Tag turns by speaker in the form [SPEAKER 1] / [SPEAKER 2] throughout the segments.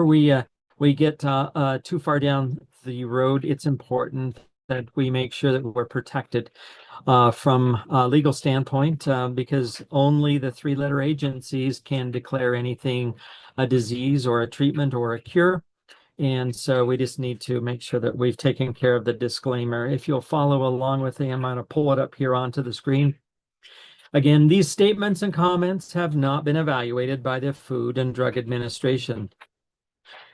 [SPEAKER 1] we get too far down the road, it's important that we make sure that we're protected from a legal standpoint, because only the three-letter agencies can declare anything a disease or a treatment or a cure. And so we just need to make sure that we've taken care of the disclaimer. If you'll follow along with me, I'm going to pull it up here onto the screen. Again, these statements and comments have not been evaluated by the Food and Drug Administration.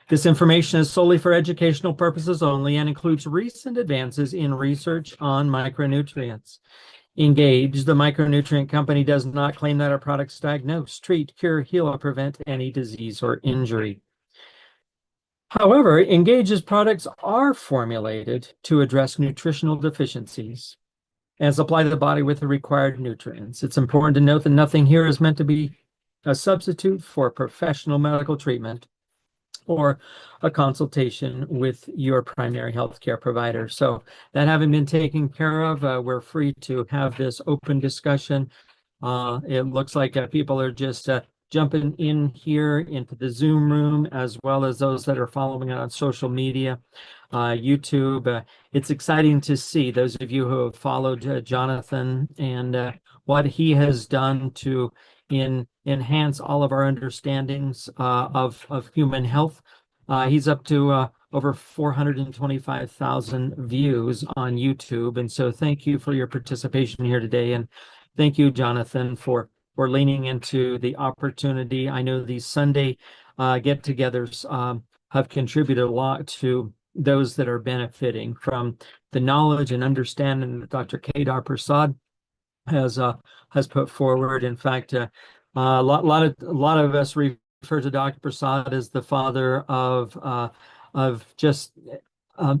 [SPEAKER 1] This information is solely for educational purposes only and includes recent advances in research on micronutrients. Engage, the micronutrient company, does not claim that our products diagnose, treat, cure, heal, or prevent any disease or injury. However, Engage's products are formulated to address nutritional deficiencies and supply the body with the required nutrients. It's important to note that nothing here is meant to be a substitute for professional medical treatment or a consultation with your primary healthcare provider. So that having been taken care of, we're free to have this open discussion. It looks like people are just jumping in here into the Zoom room, as well as those that are following on social media, YouTube. It's exciting to see those of you who have followed Jonathan and what he has done to enhance all of our understandings of human health. He's up to over 425,000 views on YouTube. And so thank you for your participation here today. And thank you, Jonathan, for leaning into the opportunity. I know these Sunday get-togethers have contributed a lot to those that are benefiting from the knowledge and understanding that Dr. Kedar Prasad has put forward. In fact, a lot of us refer to Dr. Prasad as the father of just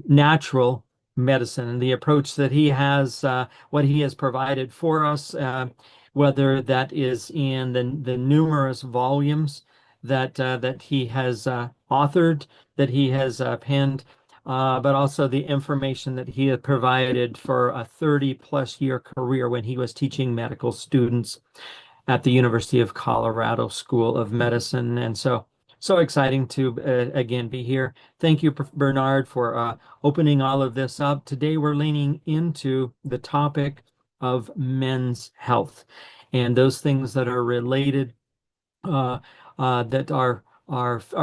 [SPEAKER 1] natural medicine, and the approach that he has, what he has provided for us, whether that is in the numerous volumes that he has authored, that he has penned, but also the information that he had provided for a 30-plus year career when he was teaching medical students at the University of Colorado School of Medicine. And so exciting to again be here. Thank you, Bernard, for opening all of this up. Today we're leaning into the topic of men's health and those things that are related, that are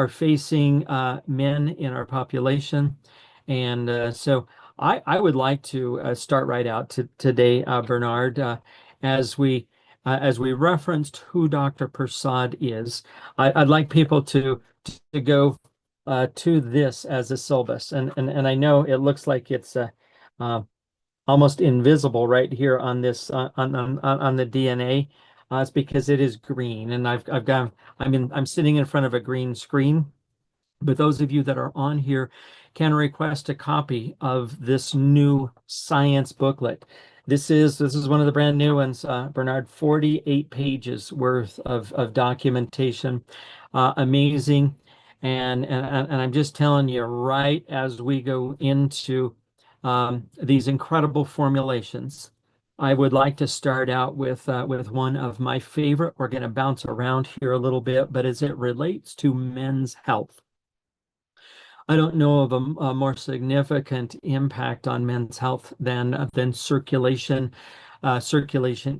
[SPEAKER 1] facing men in our population. And so I would like to start right out today, Bernard, as we referenced who Dr. Prasad is. I'd like people to go to this as a syllabus, and I know it looks like it's almost invisible right here on this on the DNA. It's because it is green, and I'm sitting in front of a green screen. But those of you that are on here can request a copy of this new science booklet. This is one of the brand new ones, Bernard, 48 pages worth of documentation. Amazing. And I'm just telling you, right as we go into these incredible formulations, I would like to start out with one of my favorite. We're going to bounce around here a little bit, but as it relates to men's health, I don't know of a more significant impact on men's health than circulation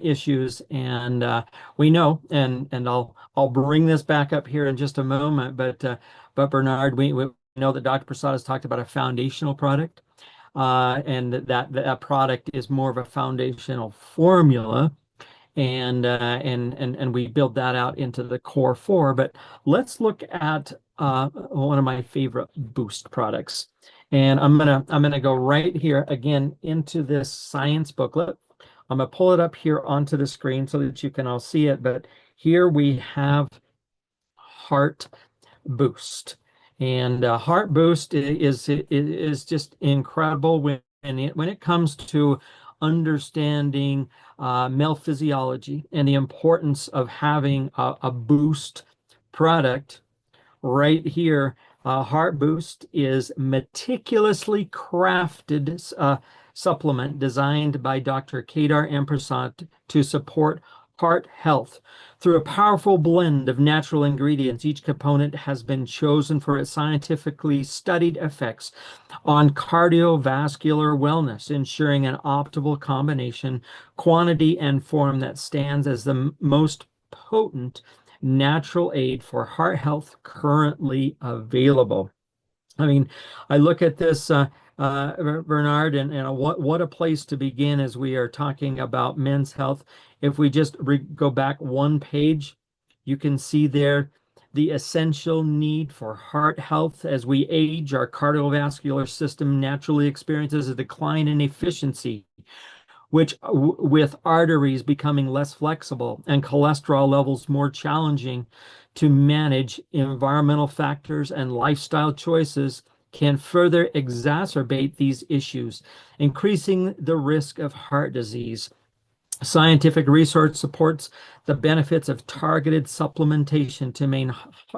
[SPEAKER 1] issues. And we know, and I'll bring this back up here in just a moment, but Bernard, we know that Dr. Prasad has talked about a foundational product, and that product is more of a foundational formula. And we build that out into the core four. But let's look at one of my favorite Boost products, and I'm gonna go right here again into this science booklet. I'm gonna pull it up here onto the screen so that you can all see it. But here we have Heart Boost, and Heart Boost is just incredible when it comes to understanding male physiology and the importance of having a boost product. Right here, Heart Boost is meticulously crafted supplement designed by Dr. Kedar Prasad to support Heart health. Through a powerful blend of natural ingredients, each component has been chosen for its scientifically studied effects on cardiovascular wellness, ensuring an optimal combination, quantity, and form that stands as the most potent natural aid for heart health currently available. I mean, I look at this, Bernard, and what a place to begin as we are talking about men's health. If we just go back one page, you can see there the essential need for heart health. As we age, our cardiovascular system naturally experiences a decline in efficiency, which with arteries becoming less flexible and cholesterol levels more challenging to manage, environmental factors and lifestyle choices can further exacerbate these issues, increasing the risk of heart disease. Scientific research supports the benefits of targeted supplementation to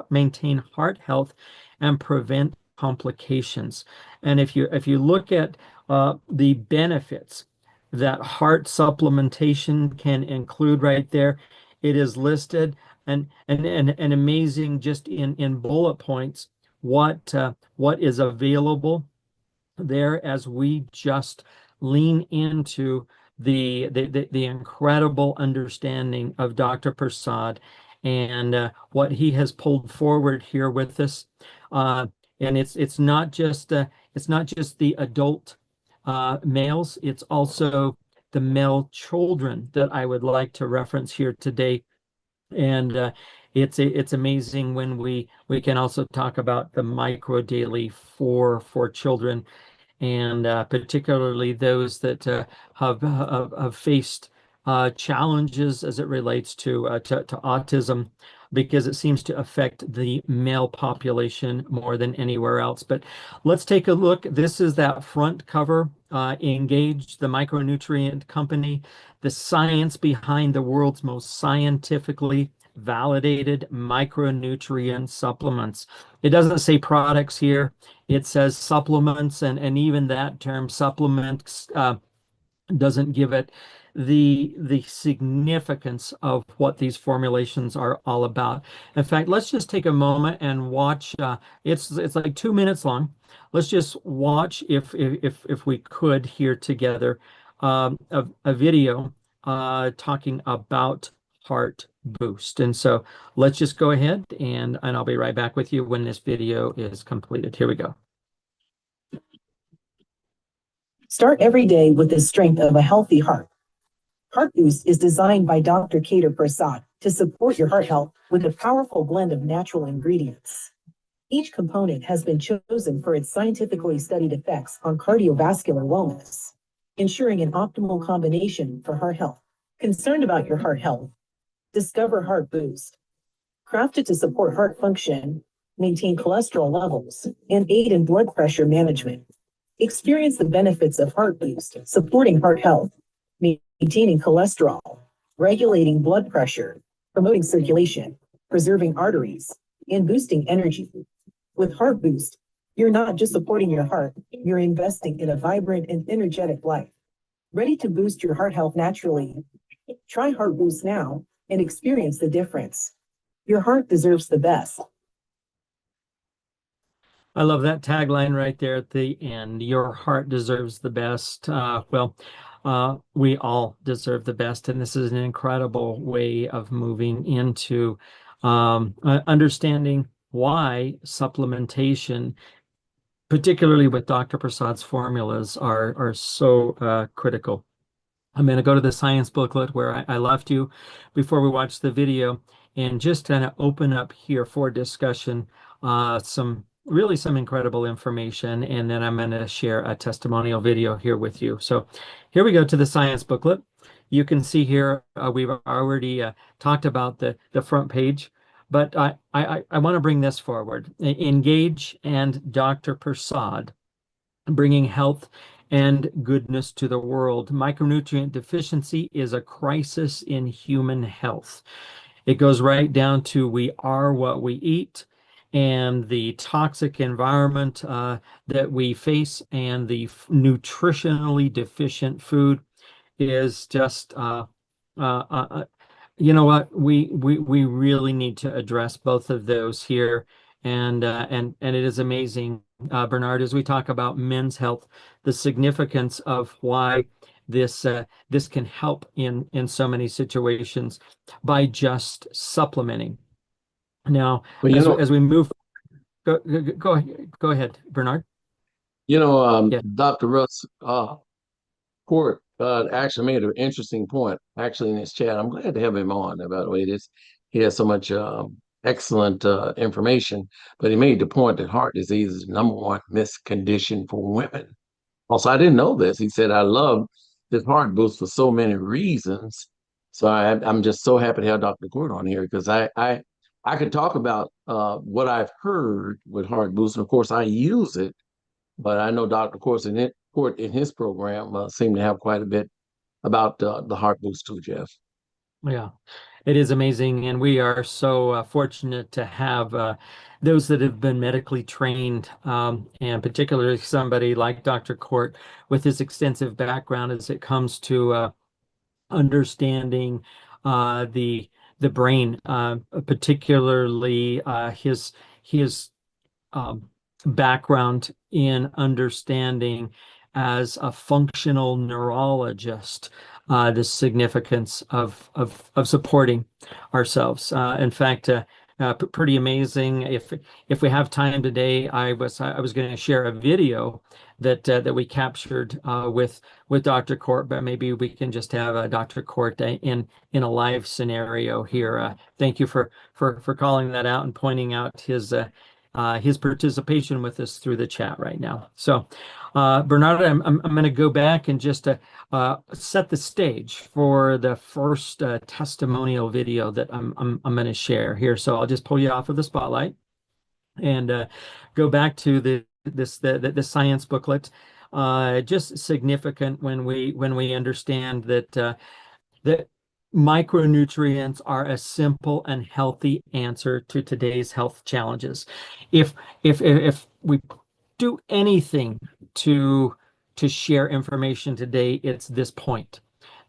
[SPEAKER 1] maintain heart health and prevent complications. And if you look at the benefits that heart supplementation can include right there, it is listed and amazing just in bullet points what is available there as we just lean into the incredible understanding of Dr. Prasad and what he has pulled forward here with us. And it's not just the adult males, it's also the male children that I would like to reference here today. And it's amazing when we can also talk about the micro daily for children, and particularly those that have faced challenges as it relates to autism, because it seems to affect the male population more than anywhere else. But let's take a look. This is that front cover, Engage, the micronutrient company, the science behind the world's most scientifically validated micronutrient supplements. It doesn't say products here. It says supplements, and even that term supplements doesn't give it the significance of what these formulations are all about. In fact, let's just take a moment and watch. It's like 2 minutes long. Let's just watch, if we could here together, a video talking about Heart Boost. And so let's just go ahead, and I'll be right back with you when this video is completed. Here we go.
[SPEAKER 2] Start every day with the strength of a healthy heart. Heart Boost is designed by Dr. Kedar Prasad to support your heart health with a powerful blend of natural ingredients. Each component has been chosen for its scientifically studied effects on cardiovascular wellness, ensuring an optimal combination for heart health. Concerned about your heart health? Discover Heart Boost. Crafted to support heart function, maintain cholesterol levels, and aid in blood pressure management. Experience the benefits of Heart Boost, supporting heart health, maintaining cholesterol, regulating blood pressure, promoting circulation, preserving arteries, and boosting energy. With Heart Boost, you're not just supporting your heart, you're investing in a vibrant and energetic life. Ready to boost your heart health naturally? Try Heart Boost now and experience the difference. Your heart deserves the best.
[SPEAKER 1] I love that tagline right there at the end. Your heart deserves the best. We all deserve the best, and this is an incredible way of moving into understanding why supplementation, particularly with Dr. Prasad's formulas, are so critical. I'm going to go to the science booklet where I left you before we watch the video, and just kind of open up here for discussion some incredible information, and then I'm going to share a testimonial video here with you. So here we go to the science booklet. You can see here we've already talked about the front page, but I want to bring this forward. Engage and Dr. Prasad, bringing health and goodness to the world. Micronutrient deficiency is a crisis in human health. It goes right down to we are what we eat, and the toxic environment that we face, and the nutritionally deficient food is just You know what? We really need to address both of those here, and it is amazing, Bernard, as we talk about men's health, the significance of why this can help in so many situations by just supplementing. Now,
[SPEAKER 3] Well,
[SPEAKER 1] as we move, go ahead, Bernard. Yeah,
[SPEAKER 3] Dr. Russ Court actually made an interesting point actually in his chat. I'm glad to have him on. By the way, this he has so much excellent information, but he made the point that heart disease is the number one missed condition for women. Also, I didn't know this. He said, I love this heart boost for so many reasons. So I'm just so happy to have Dr. Court on here because I could talk about what I've heard with heart boost. And of course, I use it, but I know Dr. Court in his program seemed to have quite a bit about the heart boost too, Jeff.
[SPEAKER 1] yeah. It is amazing, and we are so fortunate to have those that have been medically trained, and particularly somebody like Dr. Court with his extensive background as it comes to understanding the brain, particularly his background in understanding as a functional neurologist, the significance of supporting ourselves. In fact, pretty amazing. If we have time today, I was going to share a video that we captured with Dr. Court, but maybe we can just have Dr. Court in a live scenario here. Thank you for calling that out and pointing out his participation with us through the chat right now. So, Bernard, I'm going to go back and just set the stage for the first testimonial video that I'm going to share here. So I'll just pull you off of the spotlight and go back to the science booklet. Just significant when we understand that micronutrients are a simple and healthy answer to today's health challenges. If we do anything to share information today, it's this point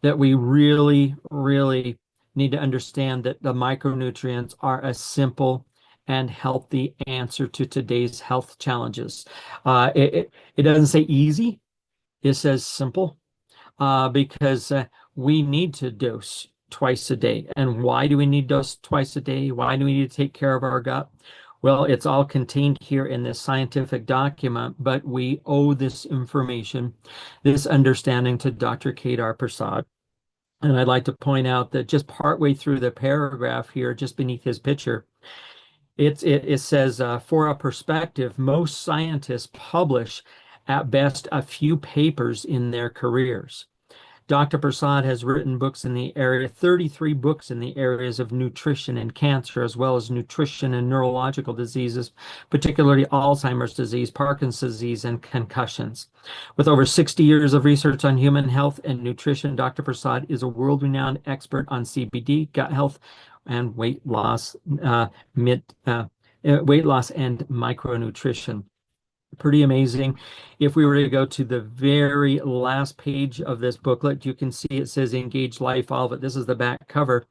[SPEAKER 1] that we really, really need to understand that the micronutrients are a simple and healthy answer to today's health challenges. It doesn't say easy, it says simple, because we need to dose twice a day. And why do we need dose twice a day? Why do we need to take care of our gut? Well, it's all contained here in this scientific document, but we owe this information, this understanding to Dr. Kedar Prasad. And I'd like to point out that just partway through the paragraph here, just beneath his picture, it says, for a perspective, most scientists publish at best a few papers in their careers. Dr. Prasad has written books in the area, 33 books in the areas of nutrition and cancer, as well as nutrition and neurological diseases, particularly Alzheimer's disease, Parkinson's disease, and concussions. With over 60 years of research on human health and nutrition, Dr. Prasad is a world-renowned expert on CBD, gut health, and weight loss, weight loss and micronutrition. Pretty amazing. If we were to go to the very last page of this booklet, you can see it says Engage Life, all of it. This is the back cover.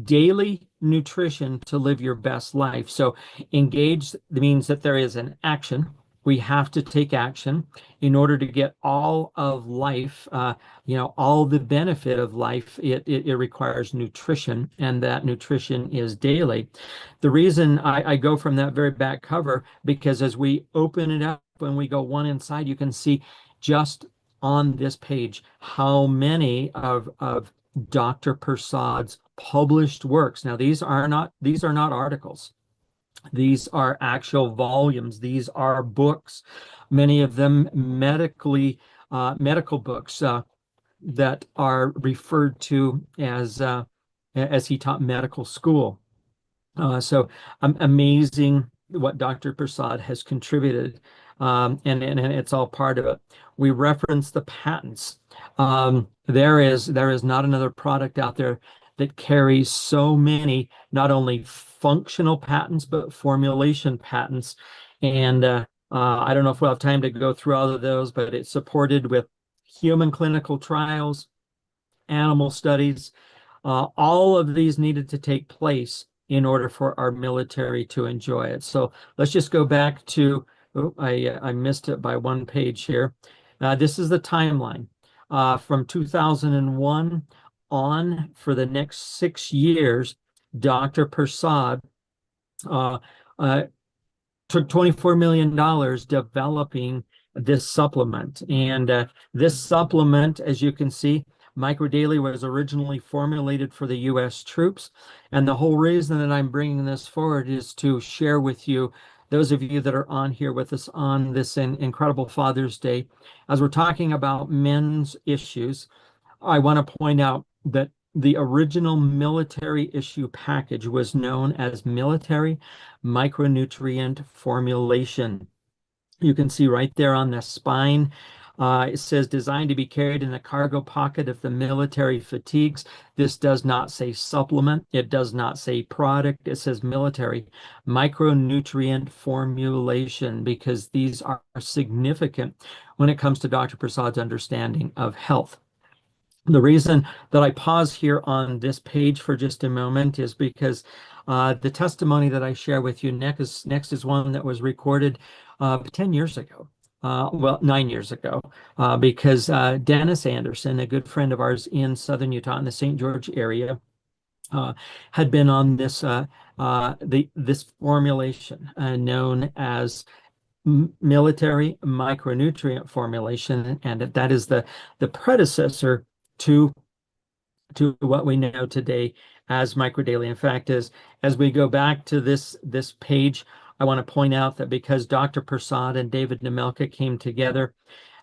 [SPEAKER 1] Daily nutrition to live your best life. So engage means that there is an action. We have to take action in order to get all of life, all the benefit of life. It requires nutrition, and that nutrition is daily. The reason I go from that very back cover, because as we open it up and we go one inside, you can see just on this page how many of Dr. Prasad's published works. Now, these are not articles. These are actual volumes. These are books, many of them medical books that are referred to as he taught medical school. So amazing what Dr. Prasad has contributed, and it's all part of it. We reference the patents. There is not another product out there that carries so many, not only functional patents, but formulation patents. And I don't know if we'll have time to go through all of those, but it's supported with human clinical trials, animal studies, All of these needed to take place in order for our military to enjoy it. So let's just go back to, oh, I missed it by one page here. This is the timeline from 2001 on for the next 6 years. Dr. Prasad uh, uh, took $24 million developing this supplement. And this supplement, as you can see, Microdaily was originally formulated for the U.S. troops. And the whole reason that I'm bringing this forward is to share with you, those of you that are on here with us on this incredible Father's Day, as we're talking about men's issues, I want to point out that the original military issue package was known as military micronutrient formulation. You can see right there on the spine, it says designed to be carried in the cargo pocket if the military fatigues. This does not say supplement. It does not say product. It says military micronutrient formulation, because these are significant when it comes to Dr. Prasad's understanding of health. The reason that I pause here on this page for just a moment is because the testimony that I share with you next is one that was recorded 10 years ago. Well, 9 years ago, because Dennis Anderson, a good friend of ours in Southern Utah in the St. George area, had been on this this formulation known as military micronutrient formulation, and that is the predecessor to what we know today as Microdaily. In fact, as we go back to this page, I want to point out that because Dr. Prasad and David Nemelka came together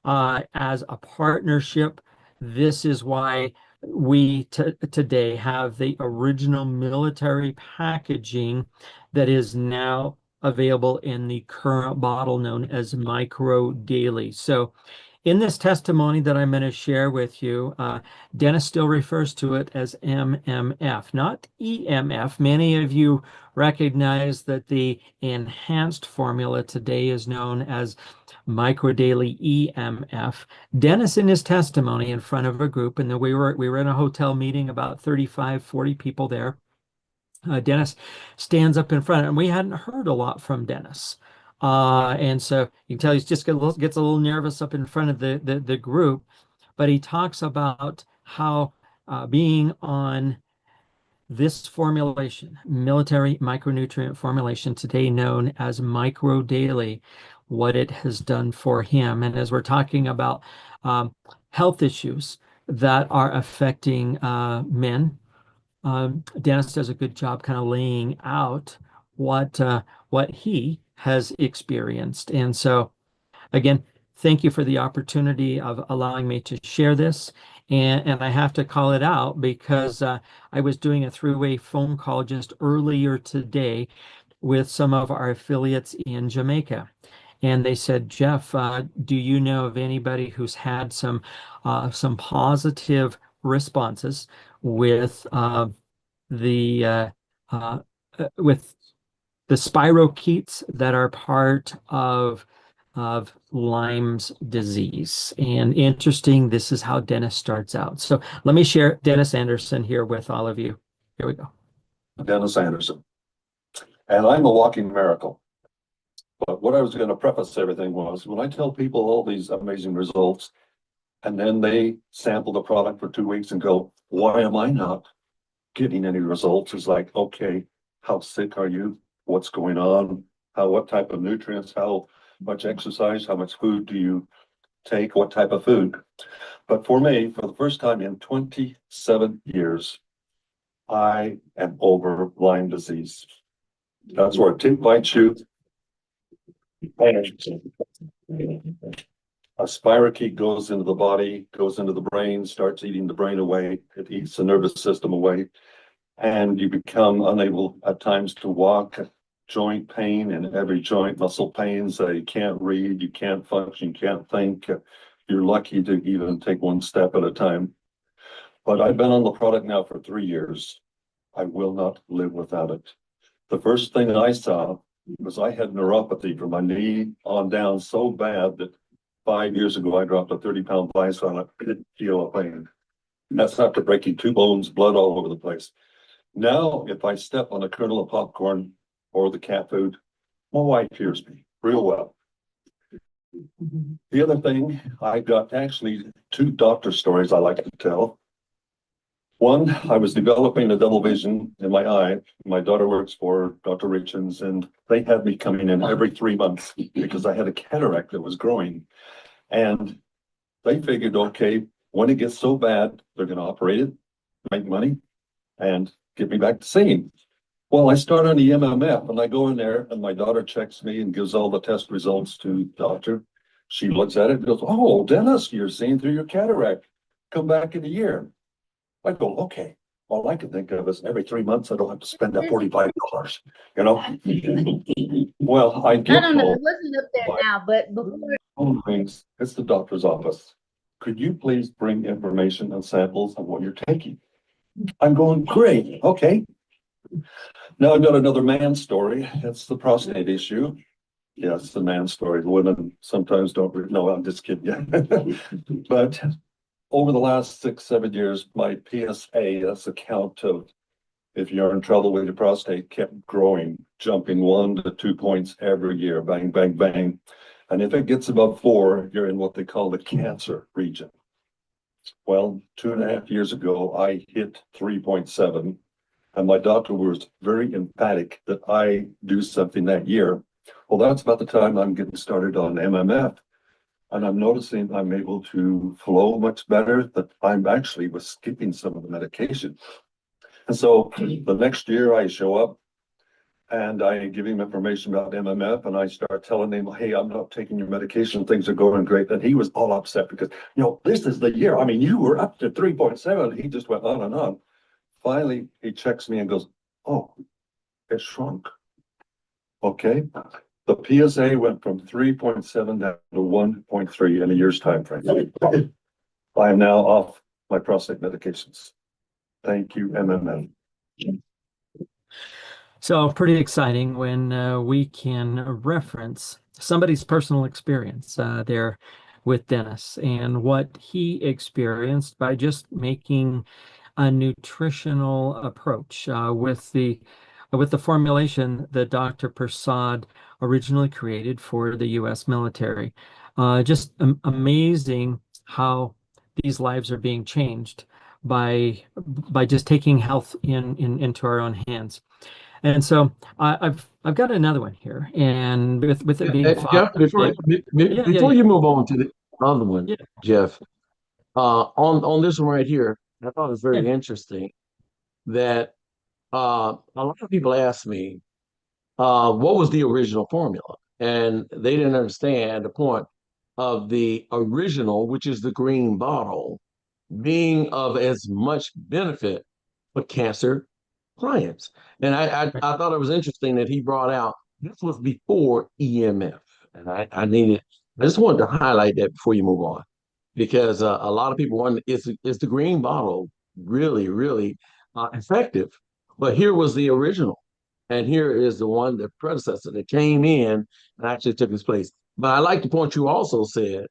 [SPEAKER 1] as a partnership, this is why we today have the original military packaging that is now available in the current bottle known as Microdaily. So in this testimony that I'm going to share with you, Dennis still refers to it as MMF, not EMF. Many of you recognize that the enhanced formula today is known as Microdaily EMF. Dennis, in his testimony in front of a group, and we were in a hotel meeting, about 35, 40 people there. Dennis stands up in front, and we hadn't heard a lot from Dennis. And so you can tell he just gets a little nervous up in front of the group, but he talks about how being on this formulation, military micronutrient formulation, today known as Microdaily, what it has done for him. And as we're talking about health issues that are affecting men, Dennis does a good job kind of laying out what he has experienced. And so, again, thank you for the opportunity of allowing me to share this. And I have to call it out because I was doing a three-way phone call just earlier today with some of our affiliates in Jamaica. And they said, Jeff, do you know of anybody who's had some positive responses with the spirochetes that are part of Lyme's disease? And interesting, this is how Dennis starts out. So let me share Dennis Anderson here with all of you. Here we go.
[SPEAKER 4] Dennis Anderson. And I'm a walking miracle. But what I was going to preface everything was, when I tell people all these amazing results, and then they sample the product for 2 weeks and go, why am I not getting any results? It's like, okay, how sick are you? What's going on? What type of nutrients? How much exercise? How much food do you take? What type of food? But for me, for the first time in 27 years, I am over Lyme disease. That's where a tick bites you. A spirochete goes into the body, goes into the brain, starts eating the brain away. It eats the nervous system away. And you become unable at times to walk. Joint pain in every joint, muscle pains. You can't read, you can't function, you can't think. You're lucky to even take one step at a time. But I've been on the product now for 3 years. I will not live without it. The first thing I saw was I had neuropathy from my knee on down so bad that 5 years ago I dropped a 30-pound vice on it. I didn't feel a pain. That's after breaking 2 bones, blood all over the place. Now, if I step on a kernel of popcorn or the cat food, my wife hears me real well. The other thing, I got actually 2 doctor stories I like to tell. One, I was developing a double vision in my eye. My daughter works for Dr. Richens, and they had me coming in every 3 months because I had a cataract that was growing. And they figured, okay, when it gets so bad, they're going to operate it, make money, and get me back to seeing. Well, I start on the MMF, and I go in there, and my daughter checks me and gives all the test results to the doctor. She looks at it and goes, "Oh, Dennis, you're seeing through your cataract. Come back in a year." I go, "Okay." All I can think of is every 3 months, I don't have to spend that $45, you know? Well, I
[SPEAKER 5] I
[SPEAKER 4] get
[SPEAKER 5] don't know,
[SPEAKER 4] home,
[SPEAKER 5] it wasn't up there now, but before,
[SPEAKER 4] phone rings, it's the doctor's office. "Could you please bring information and samples of what you're taking?" I'm going, "Great, okay." Now I've got another man story. It's the prostate issue. Yes, the man story. The women sometimes don't. No, I'm just kidding. But over the last 6, 7 years, my PSA, that's the count of if you're in trouble with your prostate, kept growing, jumping 1 to 2 points every year. Bang, bang, bang. And if it gets above 4, you're in what they call the cancer region. Well, 2.5 years ago, I hit 3.7. And my doctor was very emphatic that I do something that year. Well, that's about the time I'm getting started on MMF. And I'm noticing I'm able to flow much better, that I'm actually was skipping some of the medication. And so the next year I show up and I give him information about MMF, and I start telling him, "Hey, I'm not taking your medication. Things are going great." And he was all upset because, this is the year. I mean, you were up to 3.7. He just went on and on. Finally, he checks me and goes, "Oh, it shrunk." Okay. The PSA went from 3.7 down to 1.3 in a year's time frame. I am now off my prostate medications. Thank you, MMM.
[SPEAKER 1] So pretty exciting when we can reference somebody's personal experience there with Dennis and what he experienced by just making a nutritional approach with the formulation that Dr. Prasad originally created for the U.S. military. Just amazing how these lives are being changed by just taking health into our own hands. And so I've got another one here, and with it being
[SPEAKER 3] Jeff, before you move on to the other one,
[SPEAKER 1] yeah,
[SPEAKER 3] Jeff, on this one right here, I thought it was very
[SPEAKER 1] yeah.
[SPEAKER 3] interesting that a lot of people ask me, what was the original formula? And they didn't understand the point of the original, which is the green bottle, being of as much benefit for cancer clients. And I thought it was interesting that he brought out this was before EMF. And I just wanted to highlight that before you move on, because a lot of people wonder, is the green bottle really, really effective? But here was the original. And here is the one, the predecessor that came in and actually took its place. But I like the point you also said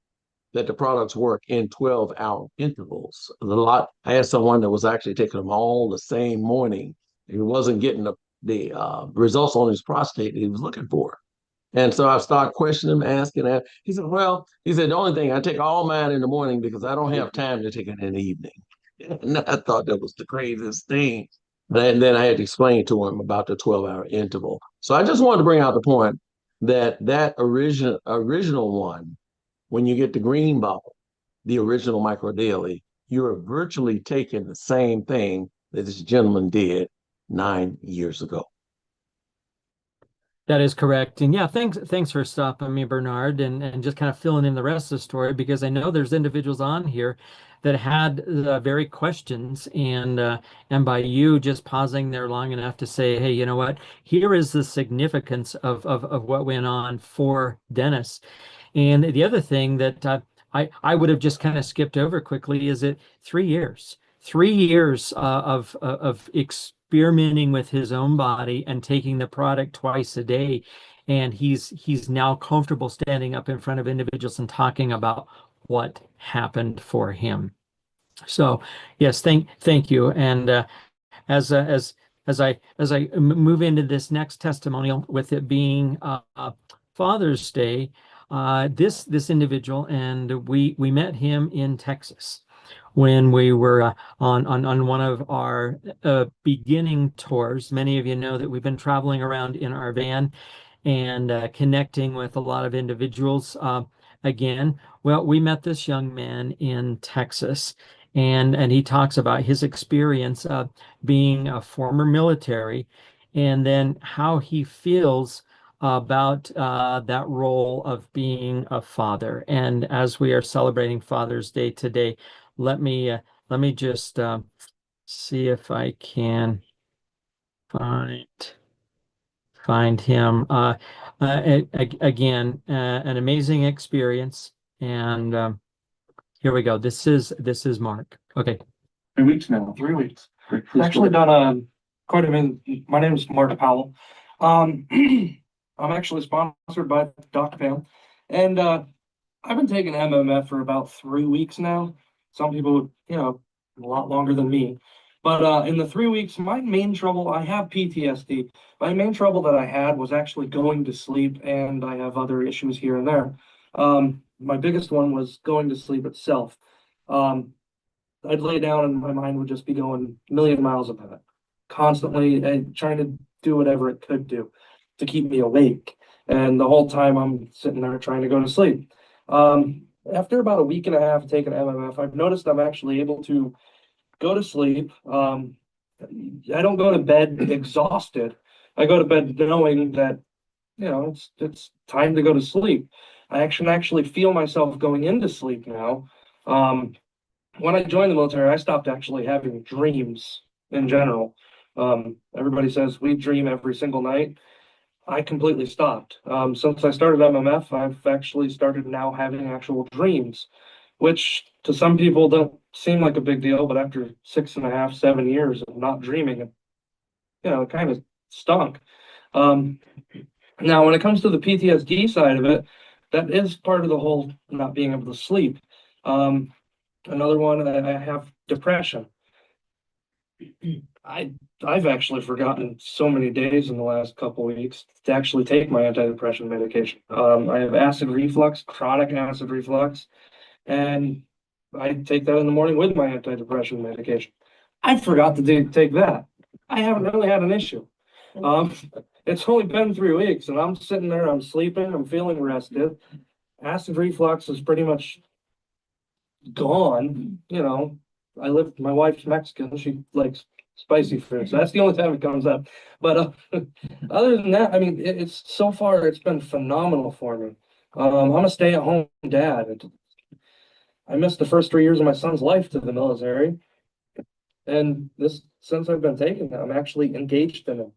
[SPEAKER 3] that the products work in 12-hour intervals. I had someone that was actually taking them all the same morning. He wasn't getting the results on his prostate that he was looking for. And so I started questioning him, asking that. He said, the only thing, I take all mine in the morning because I don't have time to take it in the evening. And I thought that was the craziest thing. And then I had to explain to him about the 12-hour interval. So I just wanted to bring out the point that original one, when you get the green bottle, the original micro daily, you're virtually taking the same thing that this gentleman did 9 years ago.
[SPEAKER 1] That is correct. And yeah, thanks for stopping me, Bernard, and just kind of filling in the rest of the story, because I know there's individuals on here that had the very questions, and by you just pausing there long enough to say, hey, you know what? Here is the significance of what went on for Dennis. And the other thing that I would have just kind of skipped over quickly is that 3 years, 3 years of experimenting with his own body and taking the product twice a day, and he's now comfortable standing up in front of individuals and talking about what happened for him. So yes, thank you. And as move into this next testimonial, with it being Father's Day, this individual, and we met him in Texas when we were on one of our beginning tours. Many of you know that we've been traveling around in our van and connecting with a lot of individuals. Again, well, we met this young man in Texas, and he talks about his experience of being a former military, and then how he feels about that role of being a father. And as we are celebrating Father's Day today, let me just see if I can find him. Again, an amazing experience, and here we go. This is Mark. Okay.
[SPEAKER 6] 3 weeks now. 3 weeks. I've actually done quite a bit. My name is Mark Powell. I'm actually sponsored by Dr. Pam, and I've been taking MMF for about 3 weeks now. Some people, a lot longer than me. But in the 3 weeks, my main trouble, I have PTSD. My main trouble that I had was actually going to sleep, and I have other issues here and there. My biggest one was going to sleep itself. I'd lay down and my mind would just be going a million miles a minute, constantly and trying to do whatever it could do to keep me awake. And the whole time I'm sitting there trying to go to sleep. After about a week and a half of taking MMF, I've noticed I'm actually able to go to sleep. I don't go to bed exhausted. I go to bed knowing that, it's time to go to sleep. I actually feel myself going into sleep now. When I joined the military, I stopped actually having dreams in general. Everybody says we dream every single night. I completely stopped. Since I started MMF, I've actually started now having actual dreams, which to some people don't seem like a big deal, but after 6.5, 7 years of not dreaming, it kind of stunk. Now, when it comes to the PTSD side of it, that is part of the whole not being able to sleep. Another one, I have depression. I've actually forgotten so many days in the last couple of weeks to actually take my antidepressant medication. I have acid reflux, chronic acid reflux, and I take that in the morning with my antidepressant medication. I forgot to take that. I haven't really had an issue. It's only been 3 weeks, and I'm sitting there, I'm sleeping, I'm feeling rested. Acid reflux is pretty much gone. My wife's Mexican. She likes spicy food, so that's the only time it comes up. But other than that, I mean, it's so far it's been phenomenal for me. I'm a stay-at-home dad. I missed the first 3 years of my son's life to the military, and since I've been taking it, I'm actually engaged in it.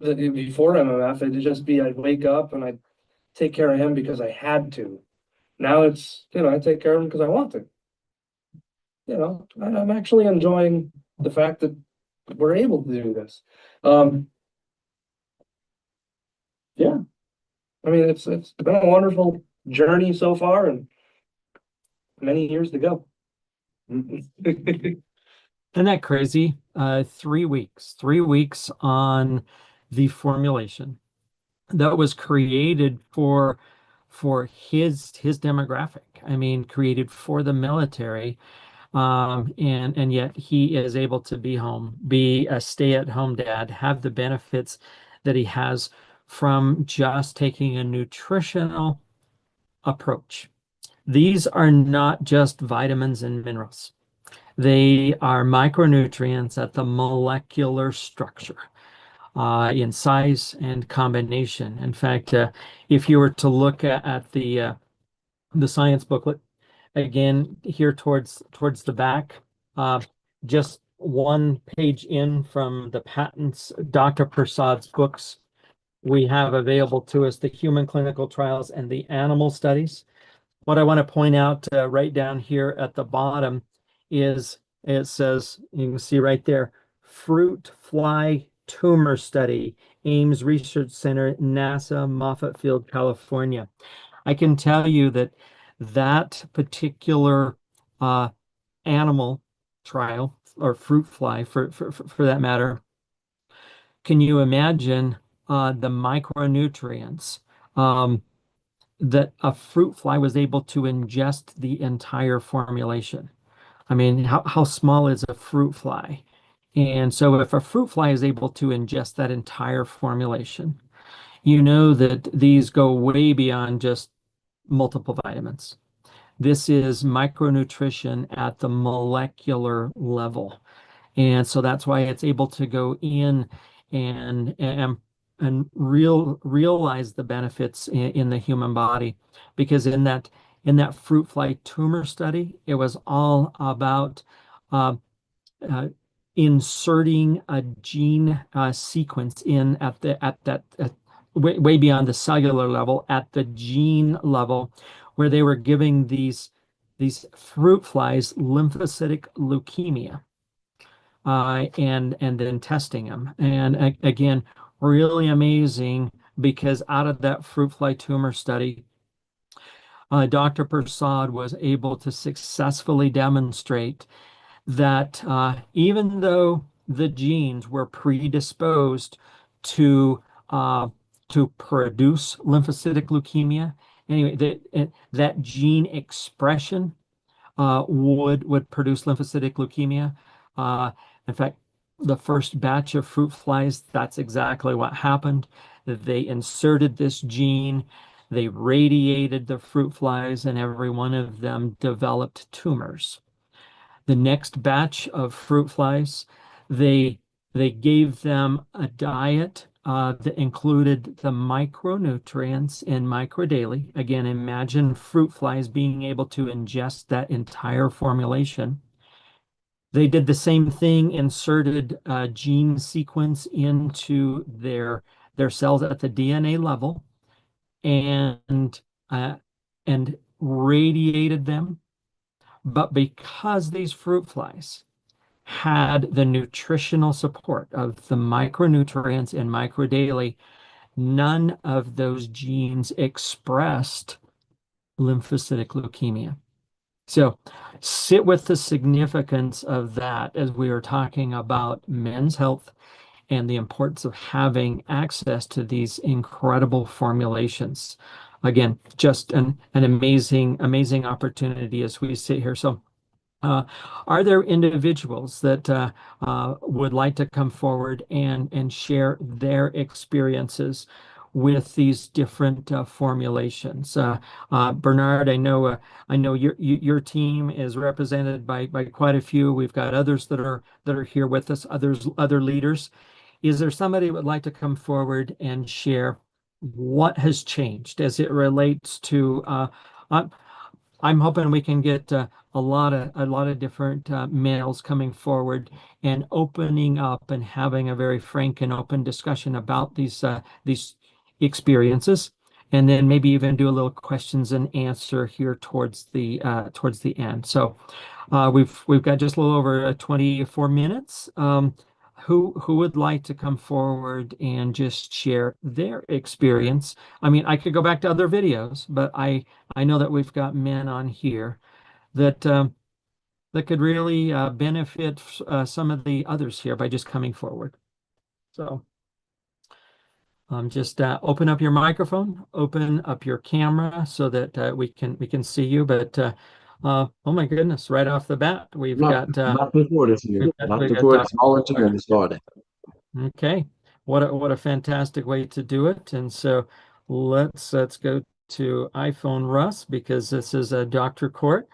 [SPEAKER 6] Before MMF, it'd just be I'd wake up and I'd take care of him because I had to. Now it's, I take care of him because I want to. I'm actually enjoying the fact that we're able to do this. Yeah, I mean, it's been a wonderful journey so far and many years to go.
[SPEAKER 1] Isn't that crazy? 3 weeks, 3 weeks on the formulation that was created for his demographic. I mean, created for the military, and yet he is able to be home, be a stay-at-home dad, have the benefits that he has from just taking a nutritional approach. These are not just vitamins and minerals. They are micronutrients at the molecular structure, in size and combination. In fact, if you were to look at the science booklet, again, here towards the back, just one page in from the patents, Dr. Prasad's books, we have available to us the human clinical trials and the animal studies. What I want to point out right down here at the bottom is it says, you can see right there, fruit fly tumor study, Ames Research Center, NASA, Moffett Field, California. I can tell you that that particular animal trial, or fruit fly for that matter, can you imagine the micronutrients that a fruit fly was able to ingest the entire formulation? I mean, how small is a fruit fly? And so if a fruit fly is able to ingest that entire formulation, you know that these go way beyond just multiple vitamins. This is micronutrition at the molecular level. And so that's why it's able to go in and realize the benefits in the human body. Because in that fruit fly tumor study, it was all about uh, uh, inserting a gene sequence in way beyond the cellular level, at the gene level, where they were giving these fruit flies lymphocytic leukemia, and then testing them. And again, really amazing, because out of that fruit fly tumor study, Dr. Prasad was able to successfully demonstrate that even though the genes were predisposed to uh, to produce lymphocytic leukemia, anyway, that gene expression would produce lymphocytic leukemia. In fact, the first batch of fruit flies, that's exactly what happened. They inserted this gene, they radiated the fruit flies, and every one of them developed tumors. The next batch of fruit flies, they gave them a diet that included the micronutrients in microdaily. Again, imagine fruit flies being able to ingest that entire formulation. They did the same thing, inserted a gene sequence into their cells at the DNA level, and uh, and radiated them. But because these fruit flies had the nutritional support of the micronutrients in microdaily, none of those genes expressed lymphocytic leukemia. So sit with the significance of that as we are talking about men's health and the importance of having access to these incredible formulations. Again, just an amazing opportunity as we sit here. So are there individuals that would like to come forward and share their experiences with these different formulations? Bernard, I know your team is represented by quite a few. We've got others that are here with us, other leaders. Is there somebody who would like to come forward and share what has changed as it relates to I'm hoping we can get a lot of different males coming forward and opening up and having a very frank and open discussion about these experiences, and then maybe even do a little questions and answer here towards the end. So we've got just a little over 24 minutes. Who would like to come forward and just share their experience? I mean, I could go back to other videos, but I know that we've got men on here that that could really benefit some of the others here by just coming forward. So just open up your microphone, open up your camera so that we can see you. But oh my goodness, right off the bat, we've got
[SPEAKER 3] Dr. Ford is here.
[SPEAKER 1] we've got,
[SPEAKER 3] Dr.
[SPEAKER 1] we've got
[SPEAKER 3] Ford is
[SPEAKER 1] Dr.
[SPEAKER 3] volunteering to start it.
[SPEAKER 1] Okay, what a fantastic way to do it. And so let's go to iPhone Russ, because this is a Dr. Court.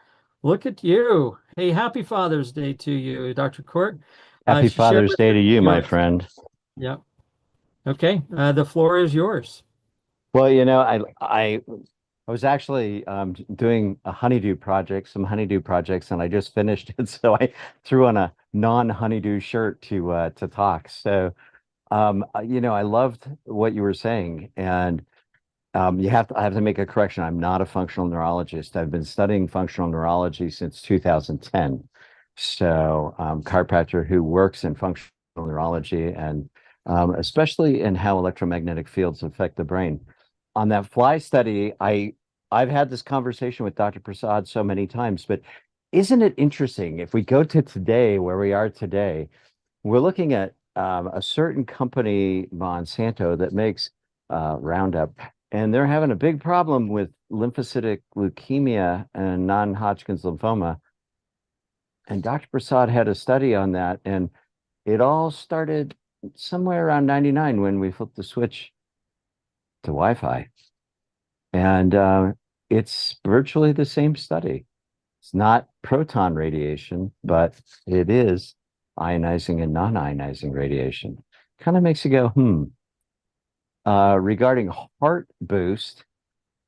[SPEAKER 1] Look at you. Hey, happy Father's Day to you, Dr. Court.
[SPEAKER 7] Happy
[SPEAKER 1] Share
[SPEAKER 7] Father's
[SPEAKER 1] with
[SPEAKER 7] Day to you, my
[SPEAKER 1] viewers.
[SPEAKER 7] friend.
[SPEAKER 1] Yeah. Okay, the floor is yours.
[SPEAKER 7] Well, I was actually doing some honeydew projects, and I just finished it. So I threw on a non-honeydew shirt to talk. So I loved what you were saying, and I have to make a correction. I'm not a functional neurologist. I've been studying functional neurology since 2010. So chiropractor who works in functional neurology, and especially in how electromagnetic fields affect the brain. On that fly study, I I've had this conversation with Dr. Prasad so many times, but isn't it interesting if we go to today, where we are today, we're looking at a certain company, Monsanto, that makes Roundup, and they're having a big problem with lymphocytic leukemia and non-Hodgkin's lymphoma. And Dr. Prasad had a study on that, and it all started somewhere around 99 when we flipped the switch to Wi-Fi. And it's virtually the same study. It's not proton radiation, but it is ionizing and non-ionizing radiation. Kind of makes you go, regarding Heart Boost,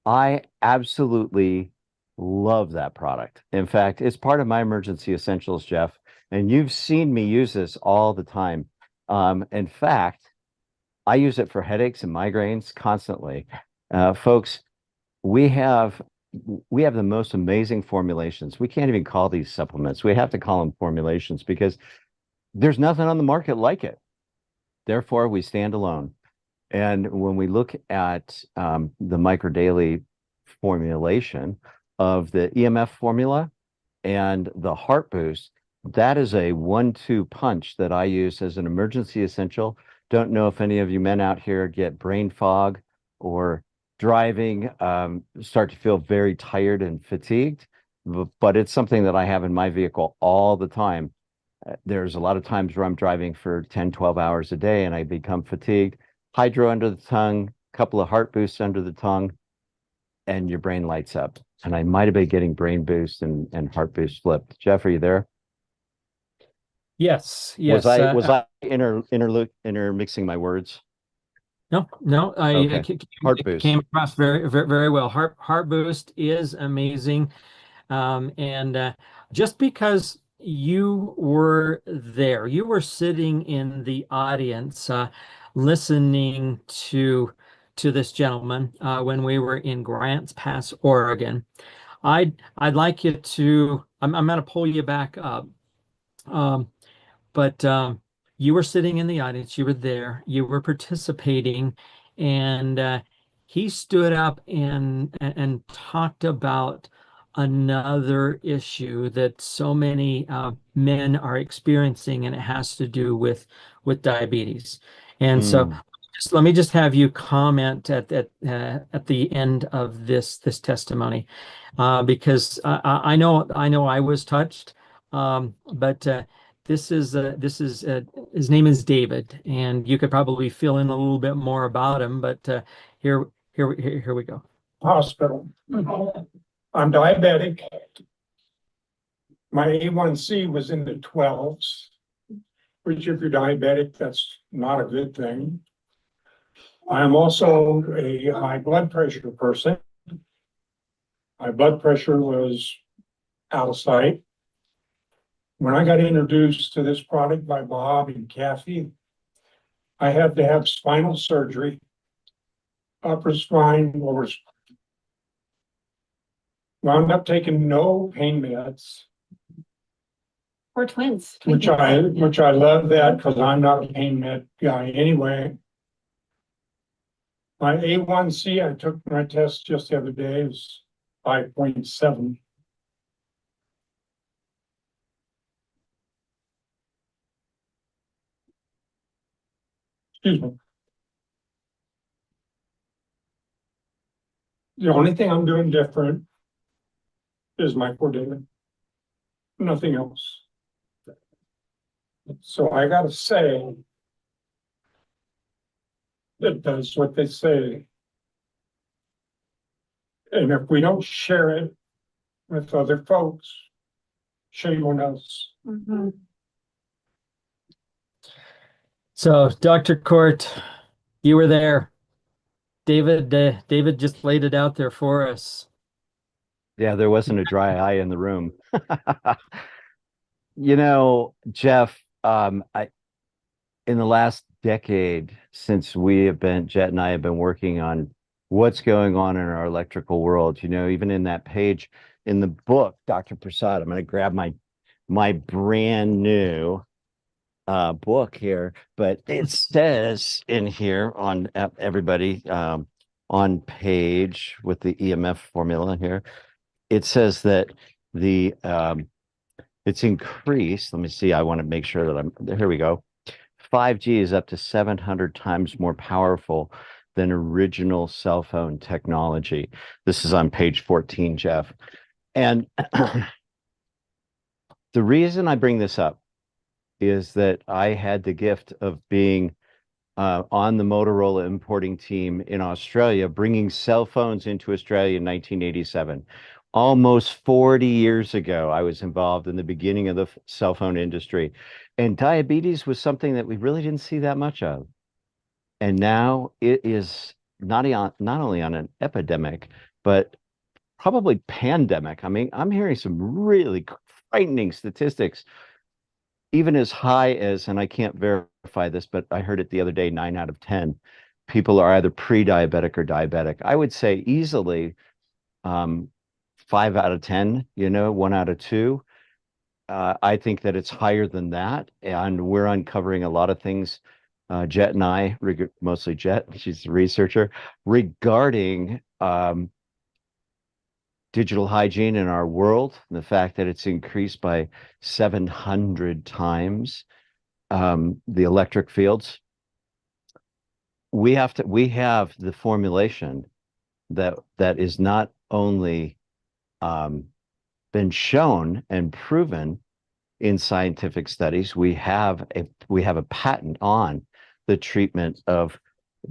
[SPEAKER 7] I absolutely love that product. In fact, it's part of my emergency essentials, Jeff, and you've seen me use this all the time. In fact, I use it for headaches and migraines constantly. Folks, we have the most amazing formulations. We can't even call these supplements. We have to call them formulations because there's nothing on the market like it. Therefore, we stand alone. And when we look at the micro daily formulation of the EMF formula and the Heart Boost, that is a 1-2 punch that I use as an emergency essential. Don't know if any of you men out here get brain fog or driving, start to feel very tired and fatigued, but it's something that I have in my vehicle all the time. There's a lot of times where I'm driving for 10, 12 hours a day and I become fatigued. Hydro under the tongue, a couple of Heart Boosts under the tongue, and your brain lights up. And I might have been getting Brain Boost and Heart Boost flipped. Jeff, are you there?
[SPEAKER 1] Yes,
[SPEAKER 7] Was
[SPEAKER 1] yes.
[SPEAKER 7] was I intermixing my words?
[SPEAKER 1] No,
[SPEAKER 7] Okay. Heart
[SPEAKER 1] it
[SPEAKER 7] Boost.
[SPEAKER 1] came across very well. Heart Boost is amazing. And just because you were there, you were sitting in the audience, listening to this gentleman when we were in Grants Pass, Oregon. I'd like you to. I'm going to pull you back up. But you were sitting in the audience, you were there, you were participating, and he stood up and talked about another issue that so many men are experiencing, and it has to do with diabetes. And so let me just have you comment at the end of this testimony, because I know I was touched, but this is his name is David, and you could probably fill in a little bit more about him, but here we go.
[SPEAKER 8] Hospital. I'm diabetic. My A1C was in the 12s, which if you're diabetic, that's not a good thing. I am also a high blood pressure person. My blood pressure was out of sight. When I got introduced to this product by Bob and Kathy, I had to have spinal surgery, upper spine, lower spine. Wound up taking no pain meds.
[SPEAKER 5] We're twins.
[SPEAKER 8] Which I love that because I'm not a pain med guy anyway. My A1C, I took my test just the other day, is 5.7. Excuse me. The only thing I'm doing different is my cordator. Nothing else. So I gotta say, it does what they say. And if we don't share it with other folks, shame on us.
[SPEAKER 1] So, Dr. Court, you were there. David just laid it out there for us.
[SPEAKER 7] Yeah, there wasn't a dry eye in the room. You know, Jeff, in the last decade, since Jet and I have been working on what's going on in our electrical world, you know, even in that page in the book, Dr. Prasad, I'm going to grab my brand new book here, but it says in here on everybody, on page with the EMF formula here, it says that the it's increased. Let me see. I want to make sure that here we go. 5G is up to 700 times more powerful than original cell phone technology. This is on page 14, Jeff. And the reason I bring this up is that I had the gift of being on the Motorola importing team in Australia, bringing cell phones into Australia in 1987. Almost 40 years ago, I was involved in the beginning of the cell phone industry. And diabetes was something that we really didn't see that much of. And now it is not only on an epidemic, but probably pandemic. I mean, I'm hearing some really frightening statistics, even as high as, and I can't verify this, but I heard it the other day, 9 out of 10 people are either pre-diabetic or diabetic. I would say easily 5 out of 10, 1 out of 2. I think that it's higher than that. And we're uncovering a lot of things, Jet and I, mostly Jet, she's a researcher, regarding digital hygiene in our world, and the fact that it's increased by 700 times, the electric fields. We have the formulation that is not only been shown and proven in scientific studies. We have a patent on the treatment of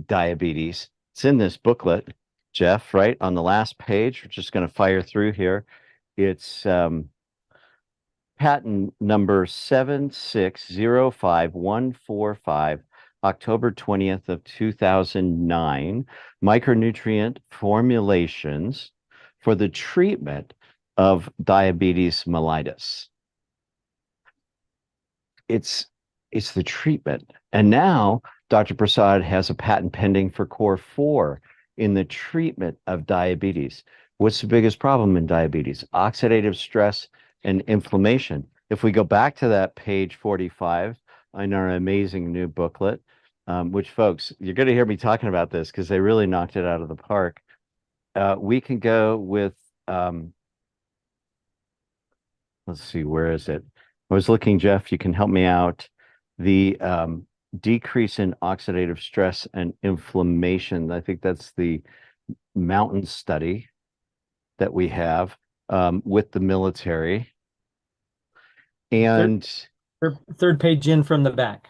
[SPEAKER 7] diabetes. It's in this booklet, Jeff, right on the last page. We're just going to fire through here. It's patent number 7605145, October 20th of 2009, micronutrient formulations for the treatment of diabetes mellitus. It's the treatment. And now Dr. Prasad has a patent pending for core 4 in the treatment of diabetes. What's the biggest problem in diabetes? Oxidative stress and inflammation. If we go back to that page 45 in our amazing new booklet, which, folks, you're going to hear me talking about this because they really knocked it out of the park. We can go with, let's see, where is it? I was looking, Jeff, you can help me out. The decrease in oxidative stress and inflammation. I think that's the mountain study that we have with the military. And
[SPEAKER 1] third page in from the back.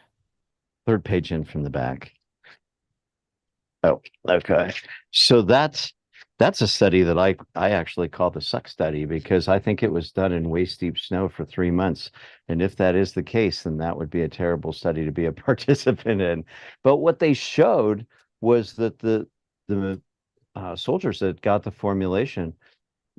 [SPEAKER 7] Third page in from the back. Oh, okay. So that's a study that I actually call the suck study, because I think it was done in waist deep snow for 3 months. And if that is the case, then that would be a terrible study to be a participant in. But what they showed was that the soldiers that got the formulation,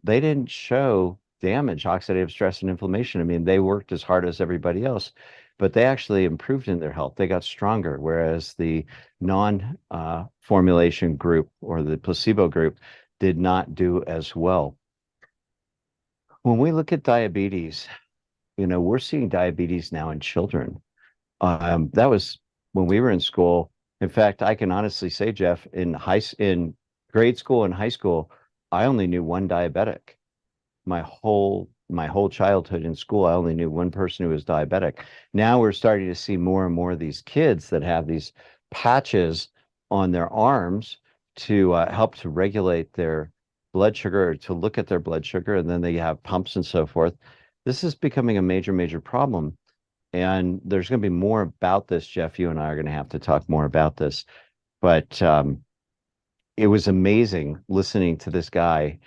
[SPEAKER 7] they didn't show damage, oxidative stress and inflammation. I mean, they worked as hard as everybody else, but they actually improved in their health. They got stronger, whereas the non-formulation group or the placebo group did not do as well. When we look at diabetes, we're seeing diabetes now in children. That was when we were in school. In fact, I can honestly say, Jeff, in grade school and high school, I only knew one diabetic. My whole childhood in school, I only knew one person who was diabetic. Now we're starting to see more and more of these kids that have these patches on their arms to help to regulate their blood sugar, or to look at their blood sugar, and then they have pumps and so forth. This is becoming a major, major problem. And there's going to be more about this, Jeff. You and I are going to have to talk more about this. But it was amazing listening to this guy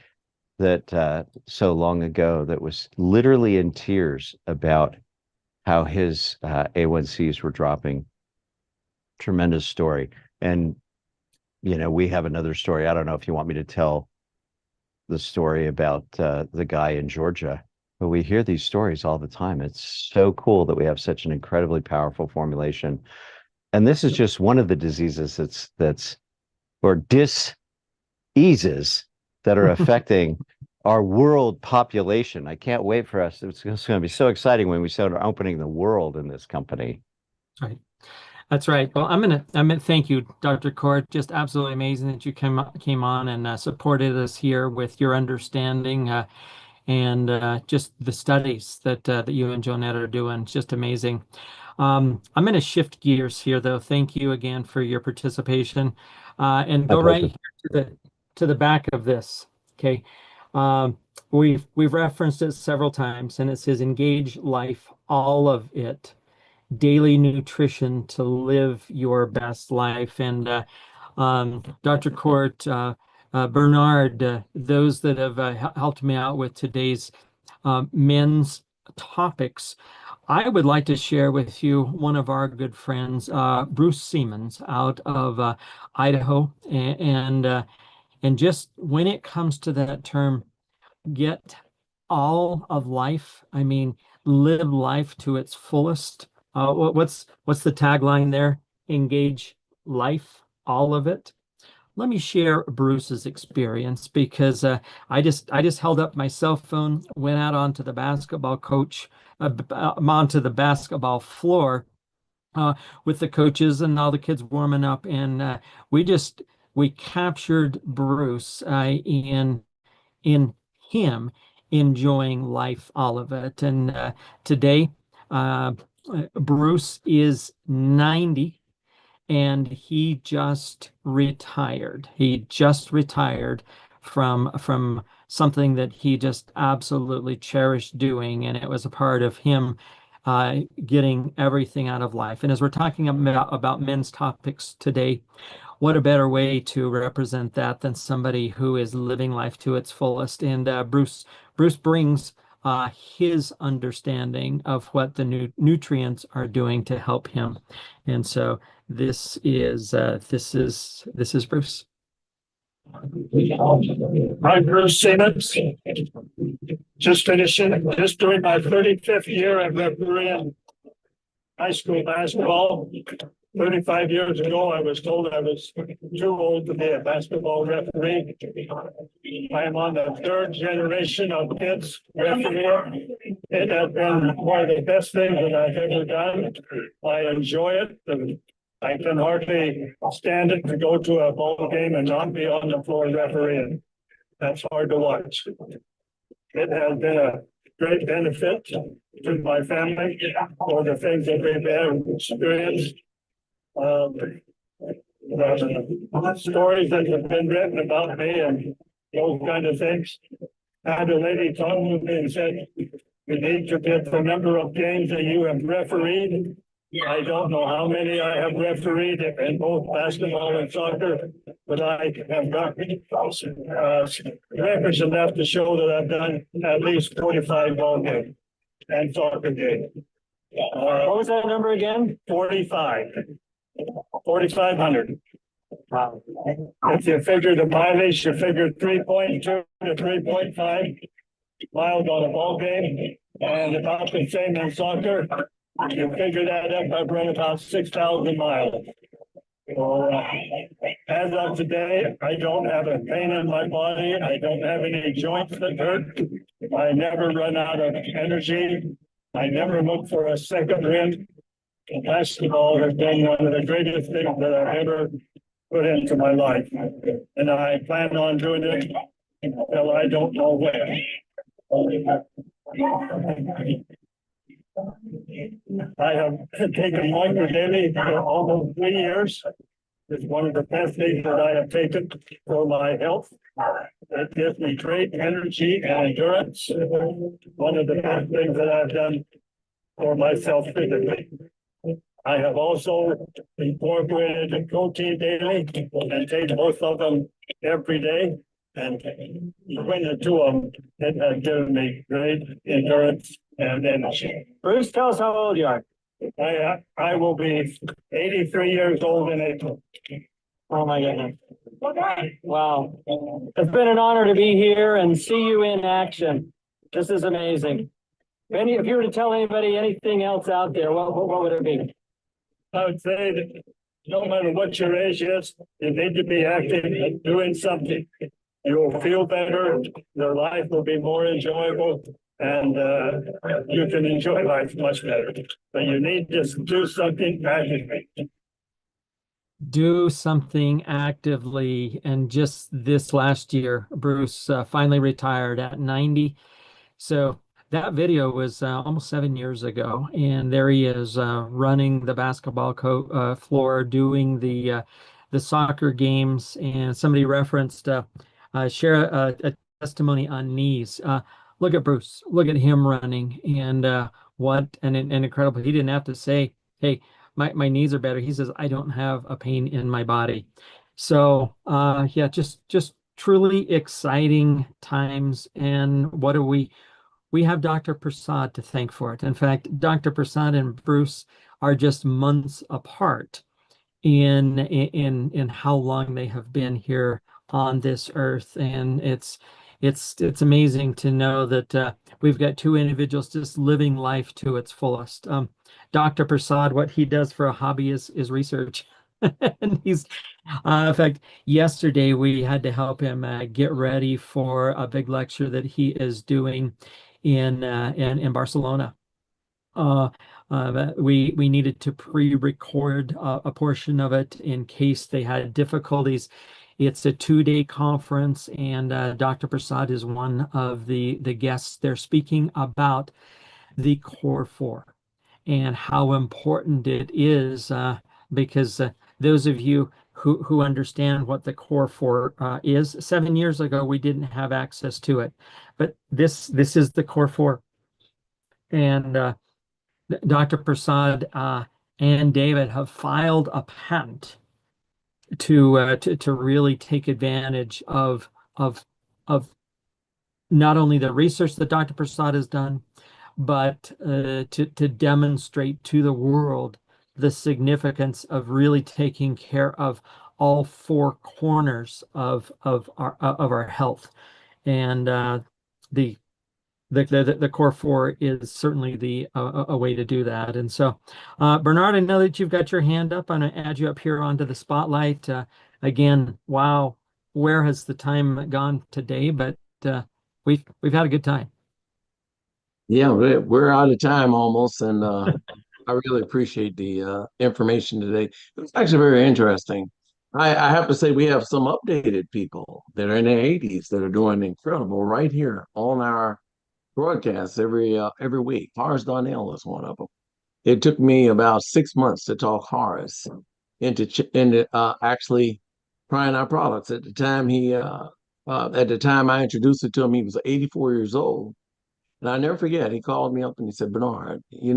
[SPEAKER 7] that so long ago that was literally in tears about how his A1Cs were dropping. Tremendous story. And, we have another story. I don't know if you want me to tell the story about the guy in Georgia, but we hear these stories all the time. It's so cool that we have such an incredibly powerful formulation. And this is just one of the diseases or diseases that are affecting our world population. I can't wait for us. It's going to be so exciting when we start opening the world in this company.
[SPEAKER 1] Right. That's right. Well, I'm gonna thank you, Dr. Court. Just absolutely amazing that you came on and supported us here with your understanding and just the studies that you and Jonette are doing. It's just amazing. I'm going to shift gears here, though. Thank you again for your participation, and
[SPEAKER 7] My
[SPEAKER 1] go right
[SPEAKER 7] pleasure.
[SPEAKER 1] here to the back of this. Okay, we've referenced it several times, and it says engage life, all of it, daily nutrition to live your best life. And Dr. Court, Bernard, those that have helped me out with today's men's topics. I would like to share with you one of our good friends, Bruce Siemens, out of Idaho, and just when it comes to that term, get all of life. I mean, live life to its fullest. What's the tagline there? Engage life, all of it. Let me share Bruce's experience because I just held up my cell phone, went out onto the basketball coach, onto the basketball floor with the coaches and all the kids warming up, and we just we captured Bruce in him enjoying life, all of it. And today, uh, Bruce is 90 and he just retired. He just retired from something that he just absolutely cherished doing, and it was a part of him getting everything out of life. And as we're talking about men's topics today, what a better way to represent that than somebody who is living life to its fullest? And Bruce brings his understanding of what the nutrients are doing to help him. And so this is Bruce.
[SPEAKER 8] I'm Bruce Siemens. Just doing my 35th year at refereeing high school basketball. 35 years ago, I was told I was too old to be a basketball referee. I am on the third generation of kids refereeing. It has been one of the best things that I've ever done. I enjoy it. I can hardly stand it to go to a ball game and not be on the floor refereeing. That's hard to watch. It has been a great benefit to my family for the things that we've experienced. The stories that have been written about me and those kind of things. I had a lady talk to me and said, "You need to get the number of games that you have refereed." I don't know how many I have refereed in both basketball and soccer, but I have got records enough to show that I've done at least 45 ball games and soccer games. What was that number again? 45. 4,500. Wow. If you figure the mileage, you figure 3.2 to 3.5 miles on a ball game, and about the same in soccer. You figure that up, I've run about 6,000 miles. So as of today, I don't have a pain in my body. I don't have any joints that hurt. I never run out of energy. I never look for a second wind. Basketball has been one of the greatest things that I've ever put into my life. And I plan on doing it until I don't know when. I have taken Micro Daily for almost 3 years. It's one of the best things that I have taken for my health. It gives me great energy and endurance. One of the best things that I've done for myself physically. I have also incorporated a protein daily and take both of them every day. And between the two of them, it has given me great endurance and energy. Bruce, tell us how old you are. I will be 83 years old in April. Oh my goodness. Wow. It's been an honor to be here and see you in action. This is amazing. If you were to tell anybody anything else out there, what would it be? I would say that no matter what your age is, you need to be active and doing something. You will feel better, your life will be more enjoyable, and you can enjoy life much better. But you need to do something actively.
[SPEAKER 1] do something actively. And just this last year, Bruce finally retired at 90. So that video was almost 7 years ago, and there he is running the basketball floor, doing the soccer games. And somebody referenced share a testimony on knees. Look at Bruce. Look at him running, and what an incredible. He didn't have to say, "Hey, my knees are better." He says, "I don't have a pain in my body." So yeah, just truly exciting times. And what do we have Dr. Prasad to thank for it. In fact, Dr. Prasad and Bruce are just months apart in how long they have been here on this earth. And it's amazing to know that we've got two individuals just living life to its fullest. Dr. Prasad, what he does for a hobby is research. And he's in fact, yesterday we had to help him get ready for a big lecture that he is doing in Barcelona. We needed to pre-record a portion of it in case they had difficulties. It's a 2-day conference, and Dr. Prasad is one of the guests. They're speaking about the core four and how important it is, because those of you who understand what the core four is, 7 years ago we didn't have access to it, but this is the core four. And Dr. Prasad and David have filed a patent to really take advantage of not only the research that Dr. Prasad has done, but to demonstrate to the world the significance of really taking care of all four corners of our health. And the core four is certainly a way to do that. And so, Bernard, I know that you've got your hand up. I'm going to add you up here onto the spotlight. Again, wow, where has the time gone today? But we've had a good time.
[SPEAKER 3] Yeah, we're out of time almost, and I really appreciate the information today. It was actually very interesting. I have to say we have some updated people that are in their 80s that are doing incredible right here on our broadcasts every week. Horace Darnell is one of them. It took me about 6 months to talk Horace into actually trying our products. At the time I introduced it to him, he was 84 years old. And I never forget, he called me up and he said, Bernard, he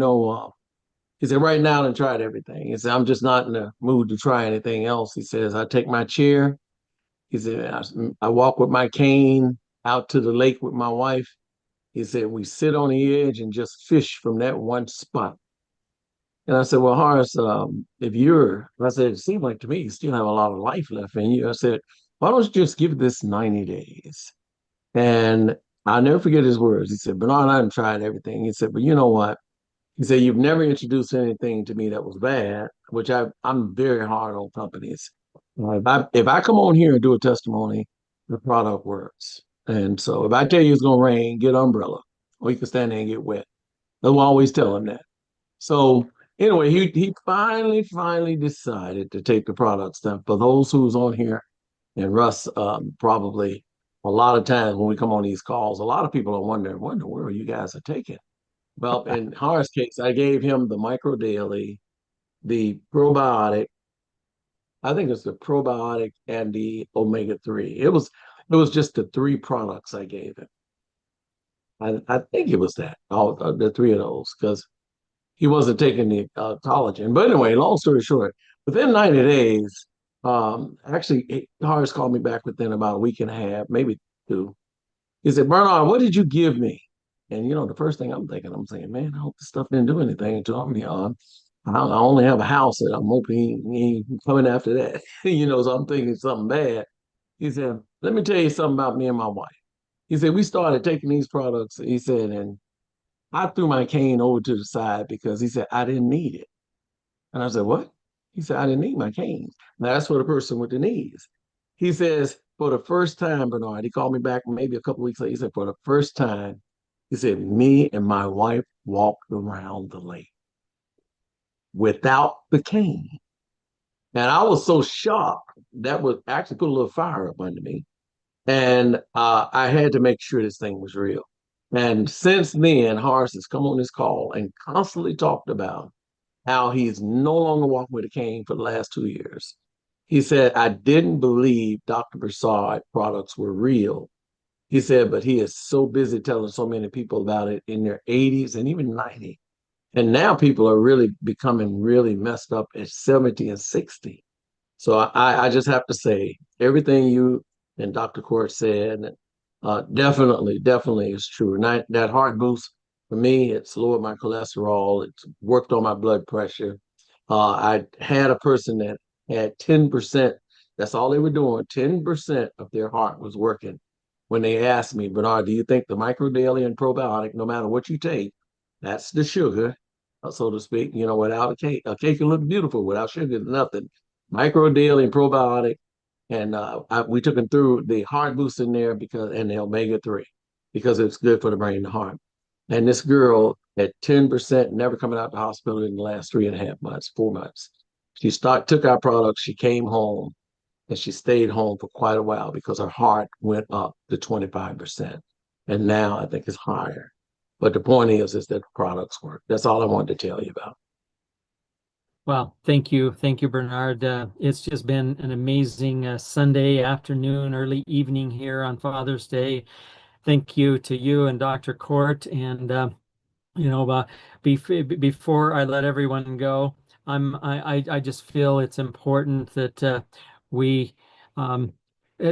[SPEAKER 3] said, right now, I tried everything. He said, I'm just not in the mood to try anything else. He says, I take my chair. He said, I walk with my cane out to the lake with my wife. He said, we sit on the edge and just fish from that one spot. And I said, well, Horace, I said, it seems like to me you still have a lot of life left in you. I said, why don't you just give this 90 days? And I'll never forget his words. He said, Bernard, I done tried everything. He said, but you know what? He said, you've never introduced anything to me that was bad, which I'm very hard on companies. If I come on here and do a testimony, the product works. And so if I tell you it's going to rain, get an umbrella, or you can stand there and get wet. They'll always tell him that. So anyway, he finally decided to take the product stuff. For those who's on here, and Russ, probably a lot of times when we come on these calls, a lot of people are wondering, what in the world you guys are taking? Well, in Horace's case, I gave him the micro daily, the probiotic. I think it's the probiotic and the omega-3. It was just the three products I gave him. I think it was that, all the three of those, because he wasn't taking the collagen. But anyway, long story short, within 90 days, actually, Horace called me back within about a week and a half, maybe two. He said, Bernard, what did you give me? And the first thing I'm saying, man, I hope this stuff didn't do anything to him. I only have a house that I'm hoping he ain't coming after that. So I'm thinking something bad. He said, let me tell you something about me and my wife. He said, we started taking these products, he said, and I threw my cane over to the side because he said, I didn't need it. And I said, what? He said, I didn't need my cane. Now that's for the person with the knees. He says, for the first time, Bernard, he called me back maybe a couple of weeks later. He said, for the first time, he said, me and my wife walked around the lake without the cane. And I was so shocked that would actually put a little fire up under me. And I had to make sure this thing was real. And since then, Horace has come on this call and constantly talked about how he's no longer walking with a cane for the last 2 years. He said, I didn't believe Dr. Prasad products were real. He said, but he is so busy telling so many people about it in their 80s and even 90. And now people are really becoming really messed up at 70 and 60. So I just have to say, everything you and Dr. Court said, definitely is true. And that heart boost, for me, it's lowered my cholesterol. It's worked on my blood pressure. I had a person that had 10%. That's all they were doing. 10% of their heart was working. When they asked me, Bernard, do you think the micro daily and probiotic, no matter what you take, that's the sugar, so to speak, without a cake can look beautiful without sugar, nothing. Micro daily and probiotic. And we took them through the heart boost in there and the omega-3 because it's good for the brain and the heart. And this girl at 10%, never coming out of the hospital in the last 3.5 months, 4 months. She took our products, she came home, and she stayed home for quite a while because her heart went up to 25%. And now I think it's higher. But the point is that the products work. That's all I wanted to tell you about.
[SPEAKER 1] Well, thank you. Thank you, Bernard. It's just been an amazing Sunday afternoon, early evening here on Father's Day. Thank you to you and Dr. Court. And, before I let everyone go, I just feel it's important that we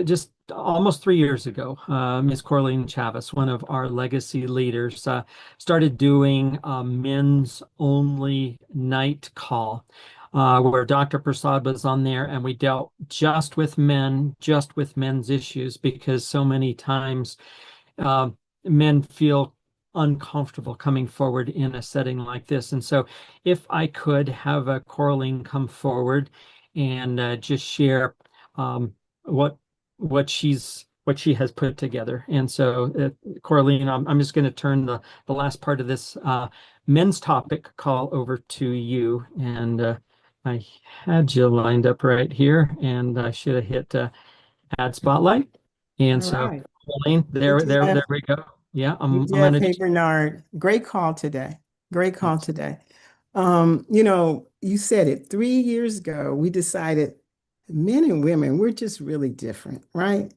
[SPEAKER 1] just almost 3 years ago, Ms. Corleen Chavez, one of our legacy leaders, started doing a men's only night call where Dr. Prasad was on there, and we dealt just with men, just with men's issues, because so many times men feel uncomfortable coming forward in a setting like this. And so if I could have a Corleen come forward and just share what she has put together. And so, Corleen, I'm just going to turn the last part of this men's topic call over to you. And I had you lined up right here, and I should have hit add spotlight. And
[SPEAKER 9] All
[SPEAKER 1] so,
[SPEAKER 9] right.
[SPEAKER 1] Corleen, there we go. Yeah, I'm going
[SPEAKER 9] Hey,
[SPEAKER 1] to.
[SPEAKER 9] Bernard, great call today. Great call today. You said it 3 years ago, we decided men and women, we're just really different, right?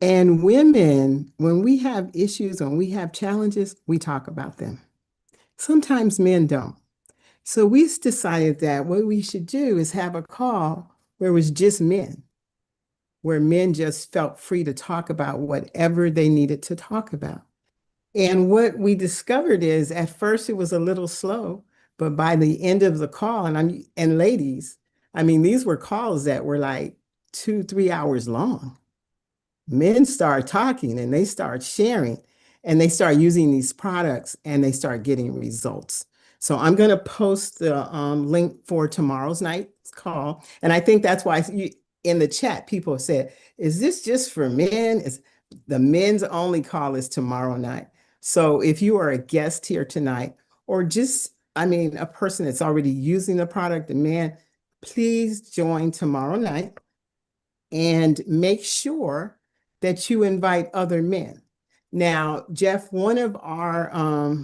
[SPEAKER 9] And women, when we have issues, when we have challenges, we talk about them. Sometimes men don't. So we decided that what we should do is have a call where it was just men, where men just felt free to talk about whatever they needed to talk about. And what we discovered is at first it was a little slow, but by the end of the call, and ladies, these were calls that were like 2-3 hours long. Men start talking and they start sharing and they start using these products and they start getting results. So I'm going to post the link for tomorrow's night's call. And I think that's why in the chat, people have said, is this just for men? The men's only call is tomorrow night. So if you are a guest here tonight, or just, a person that's already using the product, a man, please join tomorrow night and make sure that you invite other men. Now, Jeff, one of our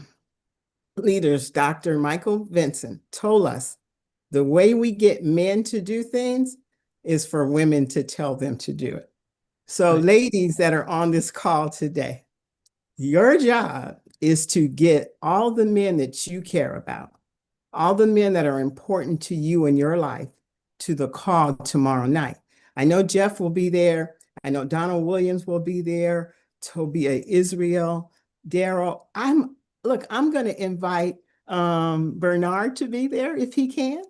[SPEAKER 9] leaders, Dr. Michael Vincent, told us the way we get men to do things is for women to tell them to do it. So ladies that are on this call today, your job is to get all the men that you care about, all the men that are important to you in your life, to the call tomorrow night. I know Jeff will be there. I know Donald Williams will be there. Tobia Israel, Daryl. I'm going to invite Bernard to be there if he can.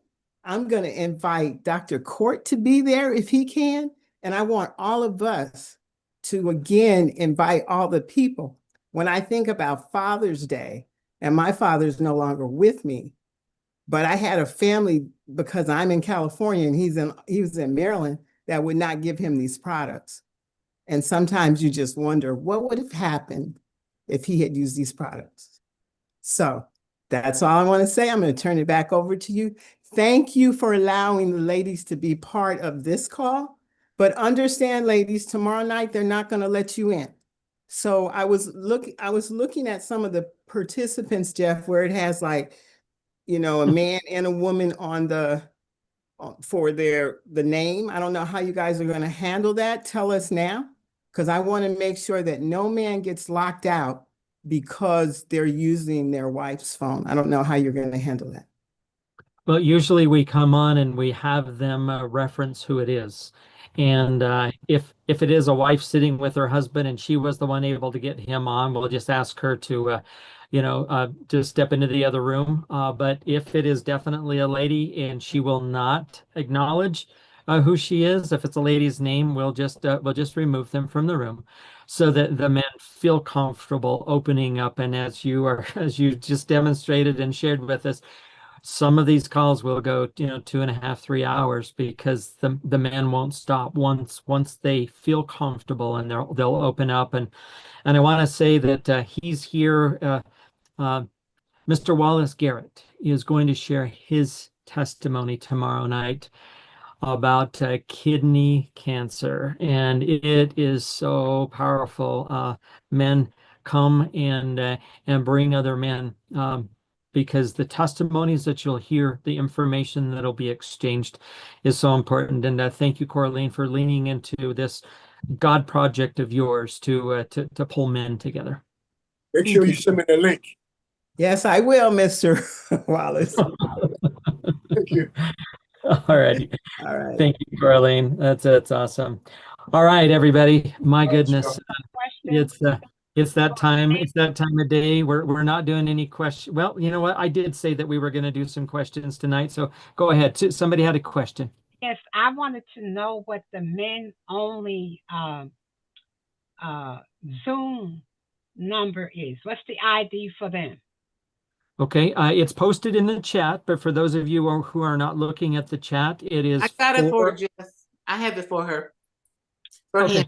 [SPEAKER 9] I'm going to invite Dr. Court to be there if he can. And I want all of us to, again, invite all the people. When I think about Father's Day, and my father's no longer with me, but I had a family, because I'm in California and he was in Maryland, that would not give him these products. And sometimes you just wonder what would have happened if he had used these products. So That's all I want to say. I'm going to turn it back over to you. Thank you for allowing the ladies to be part of this call. But understand, ladies, tomorrow night they're not going to let you in. So I was looking at some of the participants, Jeff, where it has like, a man and a woman on the for the name. I don't know how you guys are going to handle that. Tell us now, because I want to make sure that no man gets locked out because they're using their wife's phone. I don't know how you're going to handle that.
[SPEAKER 1] Well, usually we come on and we have them reference who it is. And if it is a wife sitting with her husband and she was the one able to get him on, we'll just ask her to, to step into the other room. But if it is definitely a lady and she will not acknowledge who she is, if it's a lady's name, we'll just remove them from the room, so that the men feel comfortable opening up. And as you just demonstrated and shared with us, some of these calls will go, 2.5, 3 hours, because the man won't stop once they feel comfortable, and they'll open up. And I want to say that he's here. Mr. Wallace Garrett is going to share his testimony tomorrow night about kidney cancer, and it is so powerful. Men come and bring other men. Because the testimonies that you'll hear, the information that'll be exchanged is so important. And thank you, Coraline, for leaning into this God project of yours to pull men together.
[SPEAKER 8] Make sure you send me the link.
[SPEAKER 9] Yes, I will, Mr. Wallace.
[SPEAKER 8] Thank you.
[SPEAKER 1] All right.
[SPEAKER 9] All right.
[SPEAKER 1] Thank you, Coraline. That's awesome. All right, everybody. My goodness. It's that time. It's that time of day. We're not doing any question. Well, you know what? I did say that we were going to do some questions tonight. So go ahead. Somebody had a question.
[SPEAKER 5] Yes, I wanted to know what the men only Zoom number is. What's the ID for them?
[SPEAKER 1] Okay, it's posted in the chat, but for those of you who are not looking at the chat, it is.
[SPEAKER 10] I got it for her, Jess. I have it for her. For him.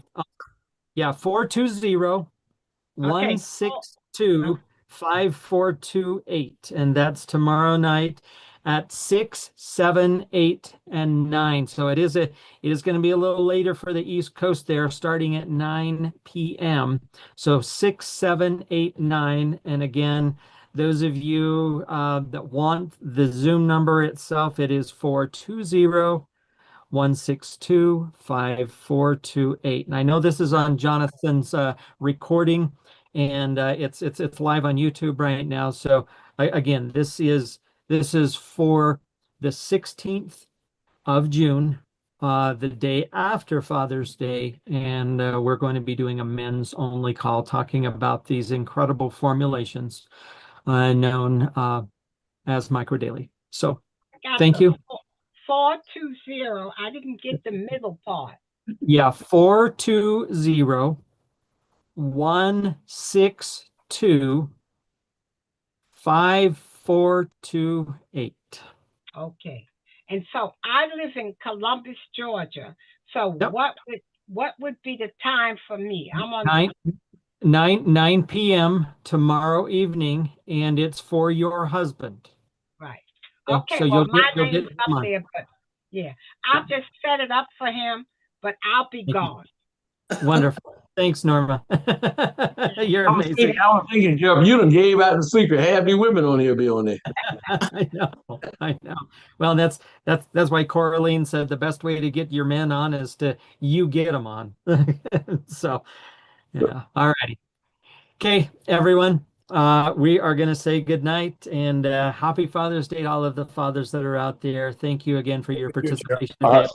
[SPEAKER 1] Yeah, 420-162-5428. And that's tomorrow night at 6, 7, 8, and 9. So it is going to be a little later for the East Coast there, starting at 9 p.m. So 6, 7, 8, 9. And again, those of you that want the Zoom number itself, it is 420-162-5428. And I know this is on Jonathan's recording, and it's live on YouTube right now. So again, this is for the 16th of June, the day after Father's Day, and we're going to be doing a men's only call talking about these incredible formulations known as microdaily. So thank you.
[SPEAKER 5] 420. I didn't get the middle part.
[SPEAKER 1] Yeah, 420-162-5428.
[SPEAKER 5] Okay. And so I live in Columbus, Georgia. So
[SPEAKER 1] Yep.
[SPEAKER 5] what would be the time for me? I'm on
[SPEAKER 1] 9 p.m. tomorrow evening, and it's for your husband.
[SPEAKER 5] right.
[SPEAKER 1] Okay,
[SPEAKER 5] Okay,
[SPEAKER 1] so
[SPEAKER 5] well,
[SPEAKER 1] you'll
[SPEAKER 5] my
[SPEAKER 1] get
[SPEAKER 5] name's
[SPEAKER 1] him
[SPEAKER 5] up
[SPEAKER 1] on.
[SPEAKER 5] there, but yeah, I'll just set it up for him, but I'll be
[SPEAKER 1] you.
[SPEAKER 5] gone.
[SPEAKER 1] Wonderful. Thanks, Norma. You're
[SPEAKER 3] I was
[SPEAKER 1] amazing.
[SPEAKER 3] thinking, Jeff, you done gave out the secret. Half the women on here be on there.
[SPEAKER 1] I know. Well, that's why Coraline said the best way to get your men on is to get them on. So, yeah. All righty. Okay, everyone. We are going to say good night and happy Father's Day to all of the fathers that are out there. Thank you again for your participation today.